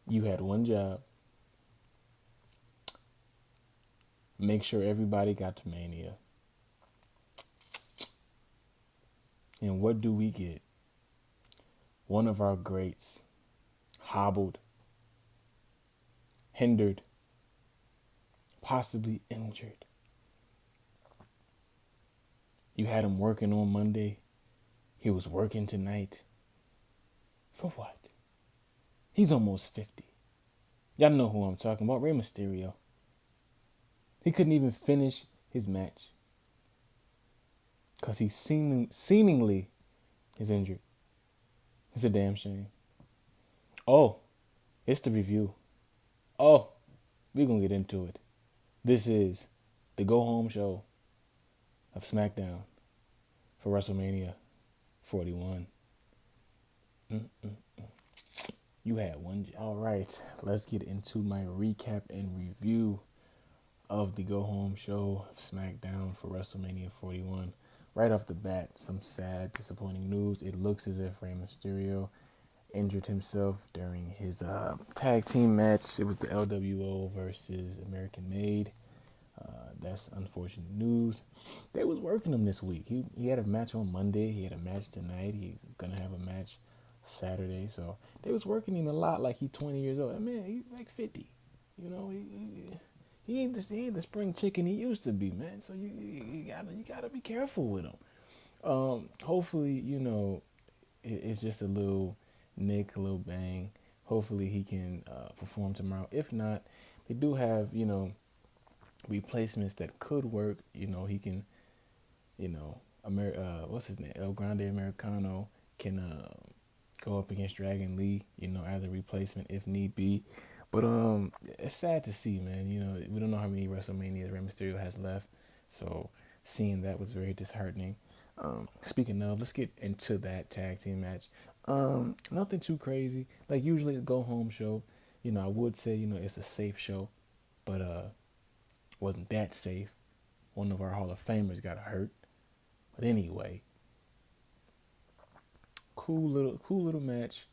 You had one job: make sure everybody got to Mania. And what do we get? One of our greats, hobbled, hindered, possibly injured. You had him working on Monday. He was working tonight. For what? He's almost 50. Y'all know who I'm talking about. Rey Mysterio. He couldn't even finish his match because he seemingly is injured. It's a damn shame. Oh, it's the review. Oh, we're going to get into it. This is the go home show of Smackdown for WrestleMania 41. You had one job. All right, let's get into my recap and review of the go home show of SmackDown for WrestleMania 41. Right off the bat, some sad, disappointing news. It looks as if Rey Mysterio injured himself during his tag team match. It was the LWO versus American Made. That's unfortunate news. They was working him this week. He had a match on Monday. He had a match tonight. He's gonna have a match Saturday. So they was working him a lot like he 20 years old. I mean, he's like 50. You know, he ain't the spring chicken he used to be, man. So you gotta be careful with him. Hopefully, it's just a little nick, a little bang. Hopefully he can perform tomorrow. If not, they do have replacements that could work. He can, what's his name? El Grande Americano can go up against Dragon Lee, as a replacement if need be. But it's sad to see, man. We don't know how many WrestleManias Rey Mysterio has left, so seeing that was very disheartening. Speaking of, let's get into that tag team match. Nothing too crazy. Like usually a go home show. I would say it's a safe show, but wasn't that safe. One of our Hall of Famers got hurt. But anyway, cool little match.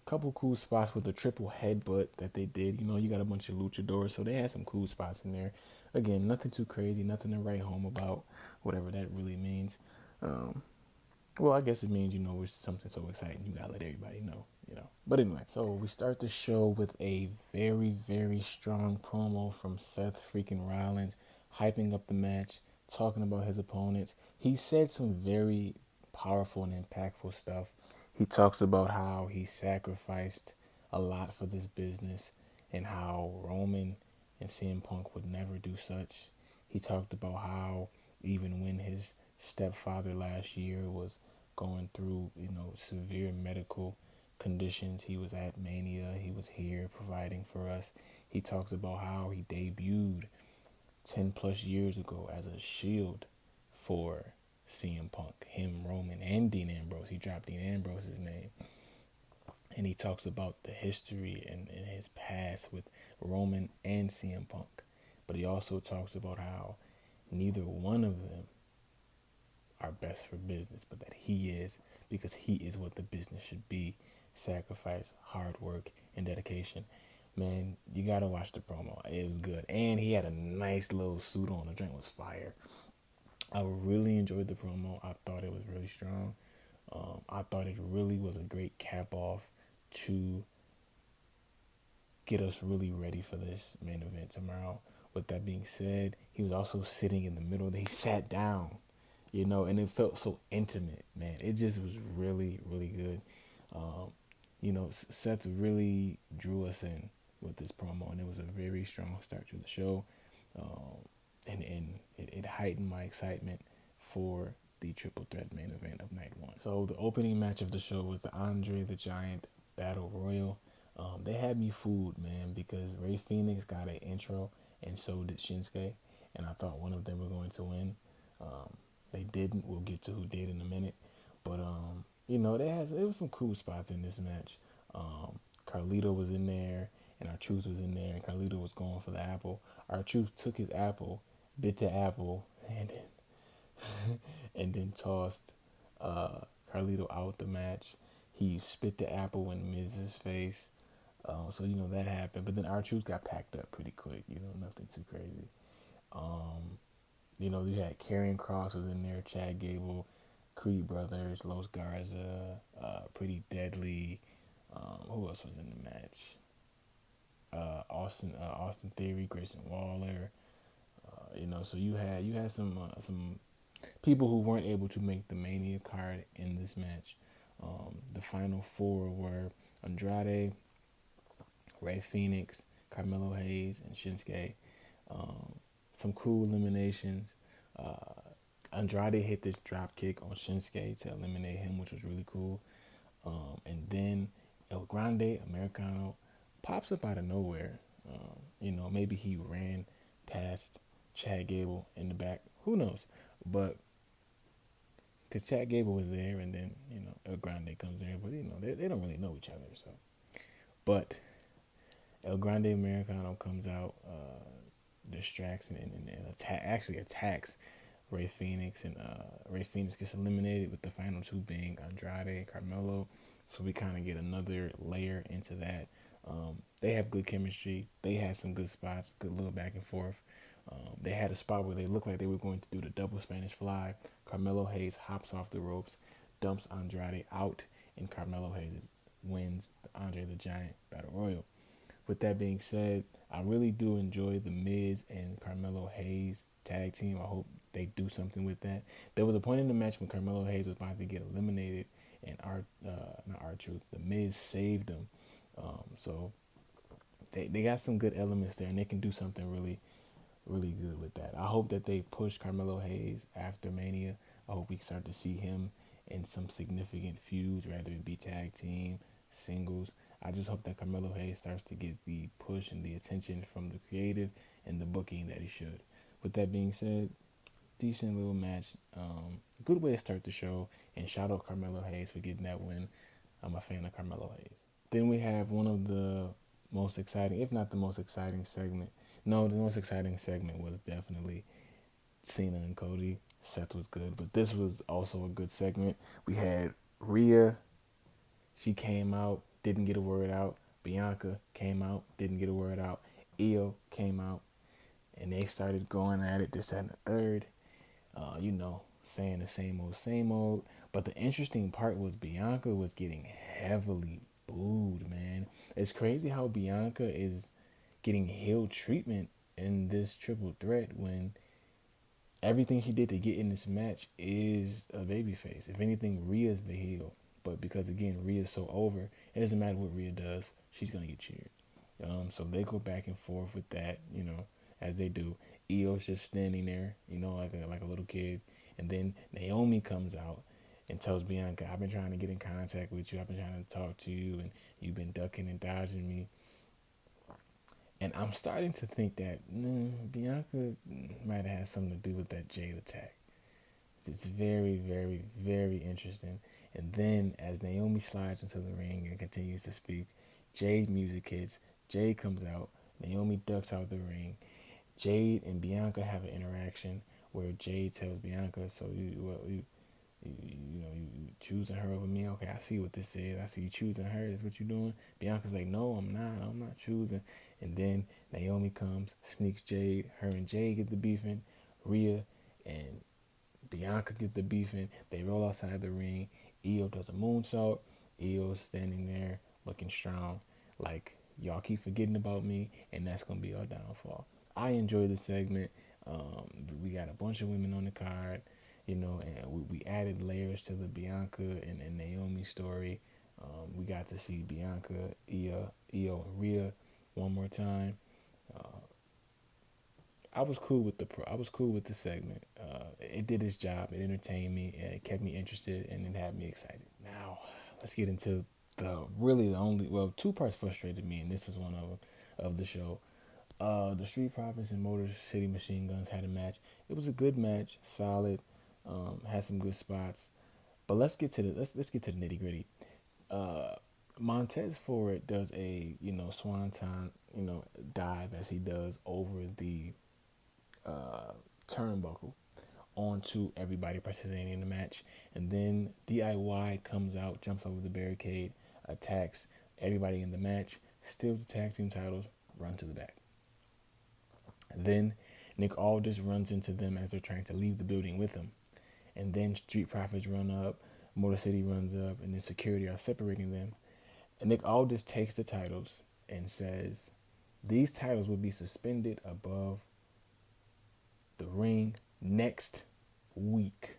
Couple cool spots with the triple headbutt that they did. You got a bunch of luchadors, so they had some cool spots in there. Again, nothing too crazy, nothing to write home about, whatever that really means. Um, well, I guess it means it's something so exciting. You gotta let everybody know. But anyway, so we start the show with a very, very strong promo from Seth freaking Rollins, hyping up the match, talking about his opponents. He said some very powerful and impactful stuff. He talks about how he sacrificed a lot for this business and how Roman and CM Punk would never do such. He talked about how even when his stepfather last year was going through, severe medical conditions, he was at Mania, he was here providing for us. He talks about how he debuted 10 plus years ago as a shield for CM Punk, him, Roman, and Dean Ambrose. He dropped Dean Ambrose's name. And he talks about the history and his past with Roman and CM Punk. But he also talks about how neither one of them are best for business, but that he is, because he is what the business should be: sacrifice, hard work, and dedication. Man, you gotta watch the promo. It was good. And he had a nice little suit on. The drink was fire. I really enjoyed the promo. I thought it was really strong. I thought it really was a great cap off to get us really ready for this main event tomorrow. With that being said, he was also sitting in the middle. He sat down, and it felt so intimate, man. It just was really, really good. Seth really drew us in with this promo, and it was a very strong start to the show. And it heightened my excitement for the triple threat main event of night one. So the opening match of the show was the Andre the Giant Battle Royal. They had me fooled, man, because Ray Phoenix got an intro, and so did Shinsuke, and I thought one of them were going to win. They didn't. We'll get to who did in a minute, but there was some cool spots in this match. Carlito was in there, and R-Truth was in there, and Carlito was going for the apple. R-Truth took his apple, bit the apple, and then and then tossed Carlito out the match. He spit the apple in Miz's face. So that happened, but then our troops got packed up pretty quick. Nothing too crazy. Um, you had Karrion Cross was in there, Chad Gable, Creed Brothers, Los Garza, Pretty Deadly. Who else was in the match? Austin Theory, Grayson Waller. So you had some people who weren't able to make the Mania card in this match. The final four were Andrade, Ray Phoenix, Carmelo Hayes, and Shinsuke. Um, some cool eliminations. Uh, Andrade hit this drop kick on Shinsuke to eliminate him, which was really cool. And then El Grande Americano pops up out of nowhere. Maybe he ran past Chad Gable in the back. Who knows? But because Chad Gable was there, and then El Grande comes there, but they don't really know each other. So, but El Grande Americano comes out, distracts and actually attacks Ray Phoenix, and Ray Phoenix gets eliminated with the final two being Andrade and Carmelo. So we kind of get another layer into that. They have good chemistry. They had some good spots, good little back and forth. They had a spot where they looked like they were going to do the double Spanish fly. Carmelo Hayes hops off the ropes, dumps Andrade out, and Carmelo Hayes wins the Andre the Giant Battle Royal. With that being said, I really do enjoy the Miz and Carmelo Hayes tag team. I hope they do something with that. There was a point in the match when Carmelo Hayes was about to get eliminated, and not R-Truth, the Miz saved him. So they got some good elements there, and they can do something really, really good with that. I hope that they push Carmelo Hayes after Mania. I hope we start to see him in some significant feuds, whether it be tag team, singles. I just hope that Carmelo Hayes starts to get the push and the attention from the creative and the booking that he should. With that being said, decent little match. Good way to start the show. And shout out Carmelo Hayes for getting that win. I'm a fan of Carmelo Hayes. Then we have one of the most exciting, if not the most exciting segment. No, the most exciting segment was definitely Cena and Cody. Seth was good, but this was also a good segment. We had Rhea. She came out, didn't get a word out. Bianca came out, didn't get a word out. Io came out, and they started going at it, this, that, and the third. Saying the same old. But the interesting part was Bianca was getting heavily booed, man. It's crazy how Bianca is getting heel treatment in this triple threat when everything she did to get in this match is a babyface. If anything, Rhea's the heel. But because again, Rhea's so over, it doesn't matter what Rhea does, she's gonna get cheered. So they go back and forth with that, as they do. Io's just standing there, like a little kid, and then Naomi comes out and tells Bianca, "I've been trying to get in contact with you. I've been trying to talk to you, and you've been ducking and dodging me." And I'm starting to think that Bianca might have had something to do with that Jade attack. It's very, very, very interesting. And then as Naomi slides into the ring and continues to speak, Jade music hits. Jade comes out. Naomi ducks out the ring. Jade and Bianca have an interaction where Jade tells Bianca, "So you choosing her over me? Okay, I see what this is. I see you choosing her. Is what you doing?" Bianca's like, "No, I'm not. I'm not choosing." And then Naomi comes, sneaks Jade. Her and Jade get the beefing. Rhea and Bianca get the beefing. They roll outside the ring. Io does a moonsault. Io's standing there looking strong. Like, y'all keep forgetting about me, and that's going to be our downfall. I enjoy the segment. We got a bunch of women on the card, and we added layers to the Bianca and Naomi story. We got to see Bianca, Io, and Rhea one more time. I was cool with the segment. It did its job. It entertained me. And it kept me interested, and it had me excited. Now, let's get into the only two parts frustrated me, and this was one of them of the show. The Street Profits and Motor City Machine Guns had a match. It was a good match, solid. Had some good spots. But let's get to the nitty gritty. Uh, Montez Ford does a swanton dive as he does over the turnbuckle onto everybody participating in the match. And then DIY comes out, jumps over the barricade, attacks everybody in the match. steals the tag team titles, run to the back. Then Nick Aldis runs into them as they're trying to leave the building with him. And then Street Profits run up, Motor City runs up, and then security are separating them. And Nick Aldis takes the titles and says, these titles will be suspended above the ring next week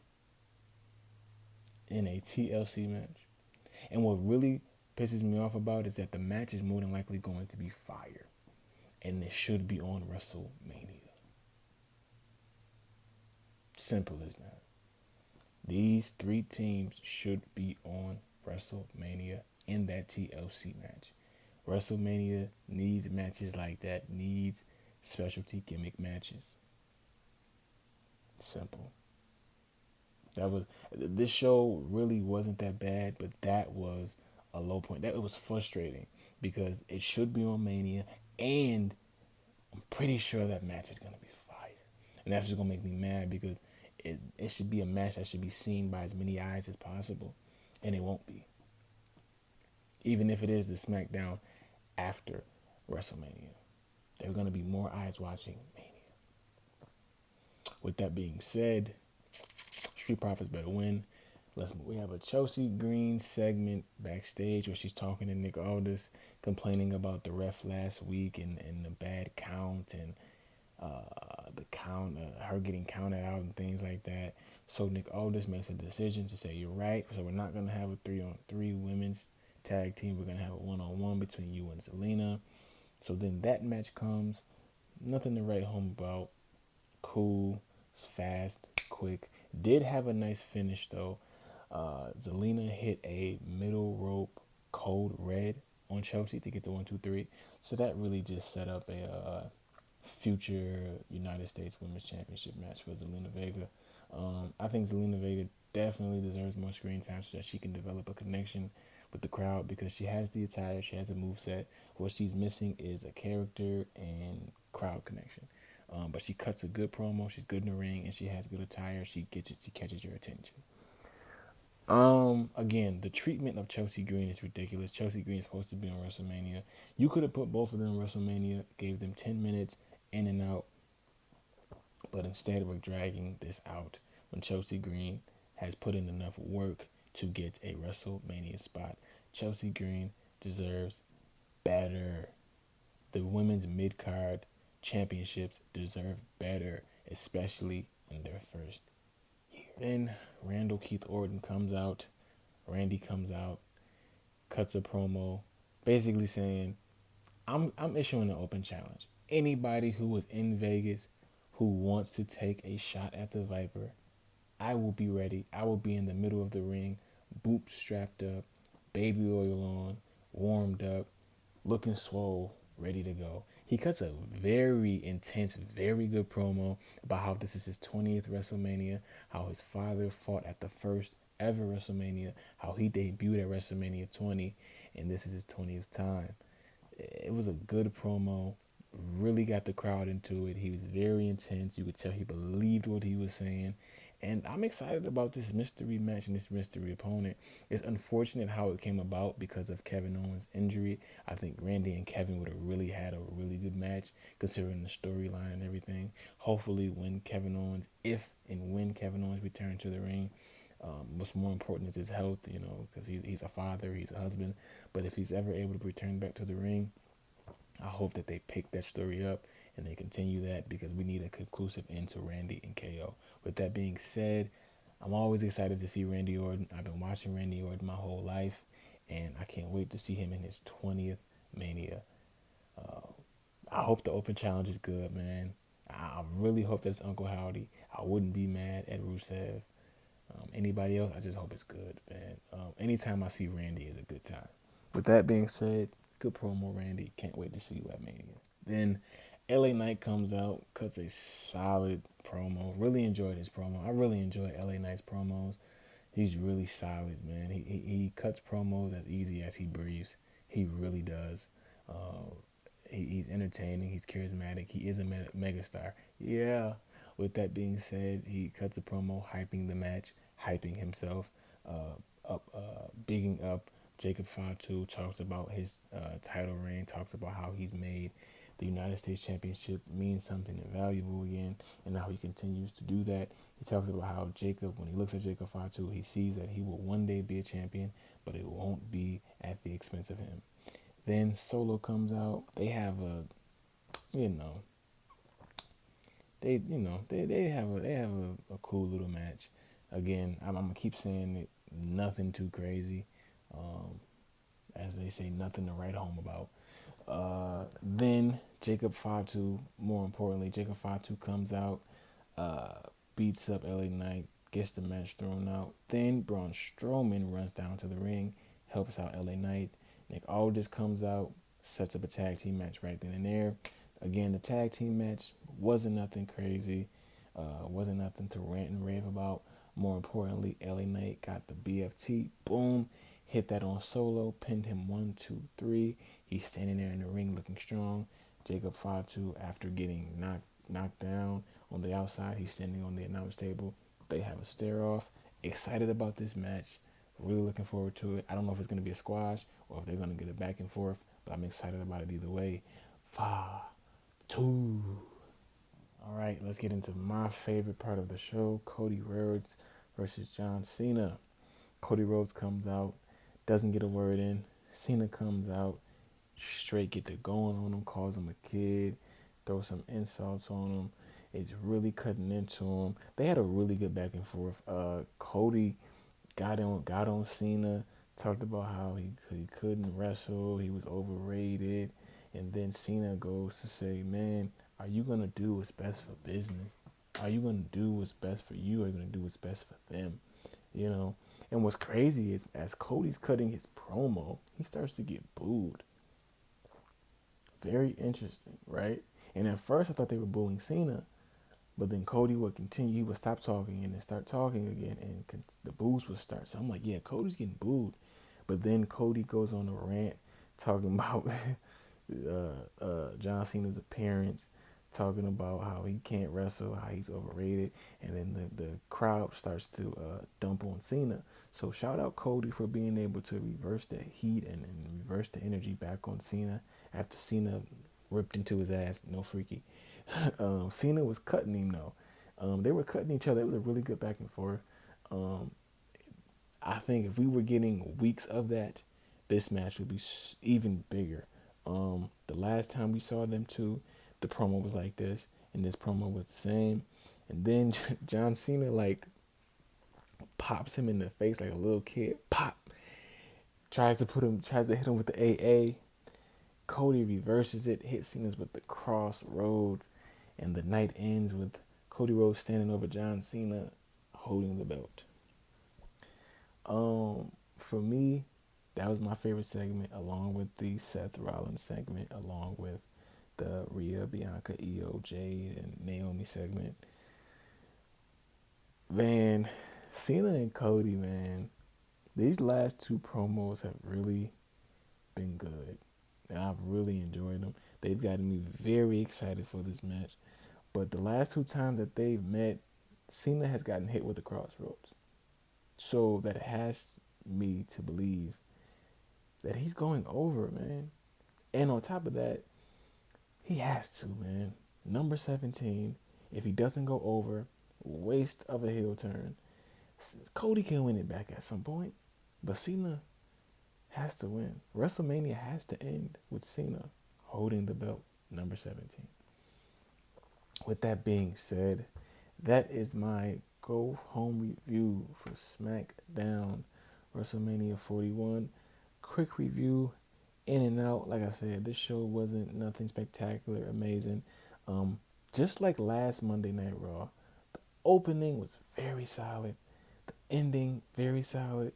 in a TLC match. And what really pisses me off about is that the match is more than likely going to be fire. And it should be on WrestleMania. Simple as that. These three teams should be on WrestleMania in that TLC match. WrestleMania needs matches like that, needs specialty gimmick matches. Simple. This show really wasn't that bad, but that was a low point. That it was frustrating because it should be on Mania, and I'm pretty sure that match is gonna be fire. And that's just gonna make me mad because it should be a match that should be seen by as many eyes as possible, and it won't be. Even if it is the Smackdown after WrestleMania, there's gonna be more eyes watching Mania. With that being said, Street Profits better win. Let's move. We have a Chelsea Green segment backstage where she's talking to Nick Aldis, complaining about the ref last week and the bad count and the count, her getting counted out and things like that. So Nick Aldis makes a decision to say, you're right. So we're not going to have a 3-on-3 women's tag team. We're going to have a 1-on-1 between you and Zelina. So then that match comes. Nothing to write home about. Cool, fast, quick. Did have a nice finish though. Zelina hit a middle rope code red on Chelsea to get the 1-2-3. So that really just set up a future United States Women's Championship match for Zelina Vega. I think Zelina Vega definitely deserves more screen time so that she can develop a connection with the crowd because she has the attire, she has a moveset. What she's missing is a character and crowd connection. But she cuts a good promo, she's good in the ring, and she has good attire. She catches your attention. Again, the treatment of Chelsea Green is ridiculous. Chelsea Green is supposed to be on WrestleMania. You could have put both of them on WrestleMania, gave them 10 minutes in and out, but instead we're dragging this out when Chelsea Green has put in enough work to get a WrestleMania spot. Chelsea Green deserves better. The women's mid-card championships deserve better, especially in their first year. Then Randall Keith Orton comes out. Randy comes out, cuts a promo, basically saying, I'm issuing an open challenge. Anybody who was in Vegas who wants to take a shot at the Viper, I will be ready. I will be in the middle of the ring, boots strapped up, baby oil on, warmed up, looking swole, ready to go. He cuts a very intense, very good promo about how this is his 20th WrestleMania, how his father fought at the first ever WrestleMania, how he debuted at WrestleMania 20, and this is his 20th time. It was a good promo, really got the crowd into it. He was very intense. You could tell he believed what he was saying. And I'm excited about this mystery match and this mystery opponent. It's unfortunate how it came about because of Kevin Owens' injury. I think Randy and Kevin would have really had a really good match considering the storyline and everything. Hopefully when Kevin Owens, if and when Kevin Owens returns to the ring, what's more important is his health, because he's a father, he's a husband. But if he's ever able to return back to the ring, I hope that they pick that story up and they continue that because we need a conclusive end to Randy and KO. With that being said, I'm always excited to see Randy Orton. I've been watching Randy Orton my whole life, and I can't wait to see him in his 20th Mania. I hope the open challenge is good, man. I really hope that's Uncle Howdy. I wouldn't be mad at Rusev. Anybody else, I just hope it's good, man. Anytime I see Randy is a good time. With that being said, good promo, Randy. Can't wait to see you at Mania. Then LA Knight comes out, cuts a solid promo. Really enjoyed his promo. I really enjoy LA Knight's promos. He's really solid, man. He cuts promos as easy as he breathes. He really does. He's entertaining. He's charismatic. He is a megastar. Yeah. With that being said, he cuts a promo hyping the match, hyping himself, bigging up Jacob 5-2 talks about his title reign, talks about how he's made the United States Championship mean something invaluable again, and how he continues to do that. He talks about how Jacob, when he looks at Jacob 5-2, he sees that he will one day be a champion, but it won't be at the expense of him. Then Solo comes out. They have a, you know, they have a cool little match. Again, I'm gonna keep saying it. Nothing too crazy. Um, as they say, nothing to write home about. Then Jacob 5-2. More importantly, Jacob 5-2 comes out, uh, beats up LA Knight, gets the match thrown out. Then Braun Strowman runs down to the ring, helps out LA Knight. Nick Aldis comes out, sets up a tag team match right then and there. Again, the tag team match wasn't nothing crazy, wasn't nothing to rant and rave about. More importantly, LA Knight got the BFT. Boom. Hit that on Solo, pinned him 1, 2, 3. He's standing there in the ring looking strong. Jacob 5-2, after getting knocked down on the outside, he's standing on the announce table. They have a stare off. Excited about this match. Really looking forward to it. I don't know if it's going to be a squash or if they're going to get it back and forth, but I'm excited about it either way. 5-2. All right, let's get into my favorite part of the show, Cody Rhodes versus John Cena. Cody Rhodes comes out, doesn't get a word in. Cena comes out, straight get to going on him, calls him a kid, throws some insults on him. It's really cutting into him. They had a really good back and forth. Cody got on Cena, talked about how he couldn't wrestle, he was overrated, and then Cena goes to say, "Man, are you gonna do what's best for business? Are you gonna do what's best for you? Or are you gonna do what's best for them?" You know. And what's crazy is as Cody's cutting his promo, he starts to get booed. Very interesting, right? And at first I thought they were bullying Cena, but then Cody would continue. He would stop talking and then start talking again, and the boos would start. So I'm like, yeah, Cody's getting booed. But then Cody goes on a rant talking about John Cena's appearance, talking about how he can't wrestle, how he's overrated, and then the crowd starts to dump on Cena. So shout out Cody for being able to reverse the heat and reverse the energy back on Cena after Cena ripped into his ass. No freaky. Cena was cutting him though. They were cutting each other. It was a really good back and forth. Um, I think if we were getting weeks of that, this match would be even bigger. The last time we saw them two, the promo was like this, and this promo was the same. And then John Cena like pops him in the face like a little kid. Pop. Tries to hit him with the AA. Cody reverses it, hits Cena's with the crossroads, and the night ends with Cody Rhodes standing over John Cena, holding the belt. For me, that was my favorite segment, along with the Seth Rollins segment, along with the Rhea, Bianca, Io, Jade, and Naomi segment. Man, Cena and Cody, man, these last two promos have really been good. And I've really enjoyed them. They've gotten me very excited for this match. But the last two times that they've met, Cena has gotten hit with the crossroads. So that has me to believe that he's going over, man. And on top of that, he has to, man. Number 17, if he doesn't go over, waste of a heel turn. Cody can win it back at some point, but Cena has to win. WrestleMania has to end with Cena holding the belt, number 17. With that being said, that is my go home review for Smackdown WrestleMania 41. Quick review, in and out. Like I said, this show wasn't nothing spectacular, amazing. Just like last Monday Night Raw, the opening was very solid. The ending, very solid.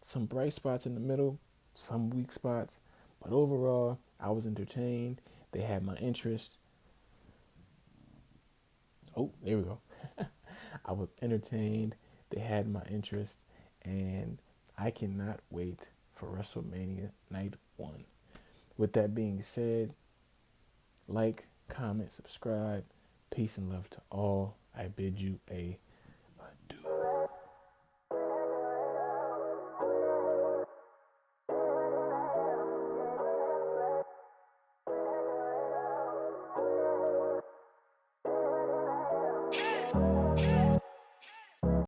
Some bright spots in the middle, some weak spots. But overall, I was entertained. They had my interest. Oh, there we go. I was entertained. They had my interest. And I cannot wait for WrestleMania Night 1. With that being said, like, comment, subscribe. Peace and love to all. I bid you a